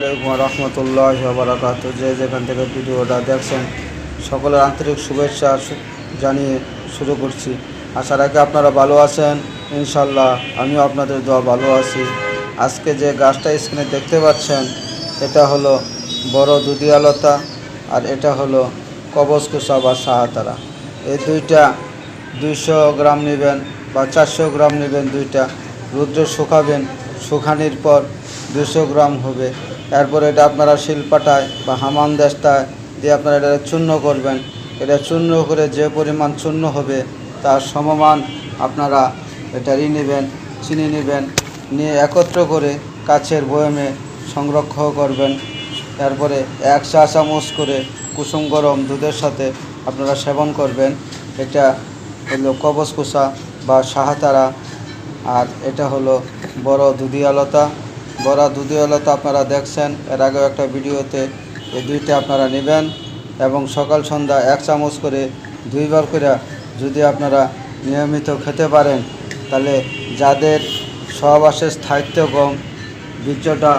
রহমতুল্লাহি ওয়া বারাকাতুহু। যে যেখান থেকে ভিডিওটা দেখছেন সকলের আন্তরিক শুভেচ্ছা জানিয়ে শুরু করছি। আশা রাখি আপনারা ভালো আছেন। ইনশাল্লাহ আমিও আপনাদের দোয়া ভালো আছি। আজকে যে গাছটা স্ক্রিনে দেখতে পাচ্ছেন এটা হলো বড় দুধিয়ালতা আর এটা হলো কবজকুচা বা শাহাতারা। এই দুইটা 200 গ্রাম নেবেন বা 400 গ্রাম নেবেন। দুইটা রৌদ্রে শুকাবেন, শুকানোর পর 200 গ্রাম হবে। এরপর এটা আপনারা শিলপাটায় বা হামান দেশটায় দিয়ে আপনারা এটা চূর্ণ করবেন। এটা চূর্ণ করে যে পরিমাণ চূর্ণ হবে তার সমমান আপনারা এটারই নেবেন, চিনি নেবেন, নিয়ে একত্র করে কাচের বয়মে সংরক্ষণ করবেন। তারপরে 1 চা চামচ করে কুসুম গরম দুধের সাথে আপনারা সেবন করবেন। এটা হলো কবজকুচা বা শাহাতারা আর এটা হলো বড় দুধিয়ালতা। বড় দুধিয়ালতা আপনারা দেখছেন এর আগেও একটা ভিডিওতে। এই দুইটা আপনারা নেবেন এবং সকাল সন্ধ্যা 1 চামচ করে 2 বার করে যদি আপনারা নিয়মিত খেতে পারেন তাহলে যাদের সহবাসের স্থায়িত্ব কম, বীর্যটা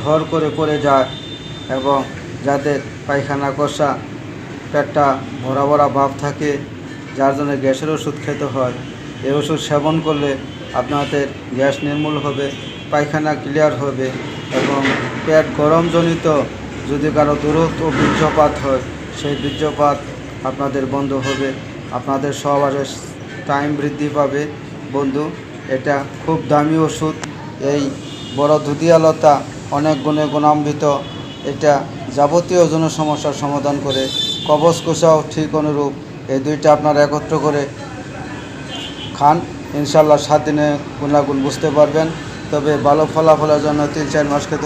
হর করে পড়ে যায় এবং যাদের পায়খানা কষা, পেটটা ভরা ভরা ভাব থাকে, যার জন্য গ্যাসের ওষুধ খেতে হয়, এই ওষুধ সেবন করলে আপনাদের গ্যাস নির্মূল হবে, পায়খানা ক্লিয়ার হবে এবং পেট গরমজনিত যদি কারো দূরত্ব বীর্যপাত হয় সেই বীর্যপাত আপনাদের বন্ধ হবে, আপনাদের সহবাসের টাইম বৃদ্ধি পাবে। বন্ধু, এটা খুব দামি ওষুধ। এই বড় দুধিয়ালতা অনেক গুণে গুণান্বিত। এটা যাবতীয় যৌন সমস্যার সমাধান করে। কবজকুচাও ঠিক অনুরূপ। এই দুইটা আপনারা একত্র করে খান, ইনশাল্লাহ 7 দিনে গুণাগুণ বুঝতে পারবেন। তবে ভালো ফলাফলের জন্য 3-4 মাস খেতে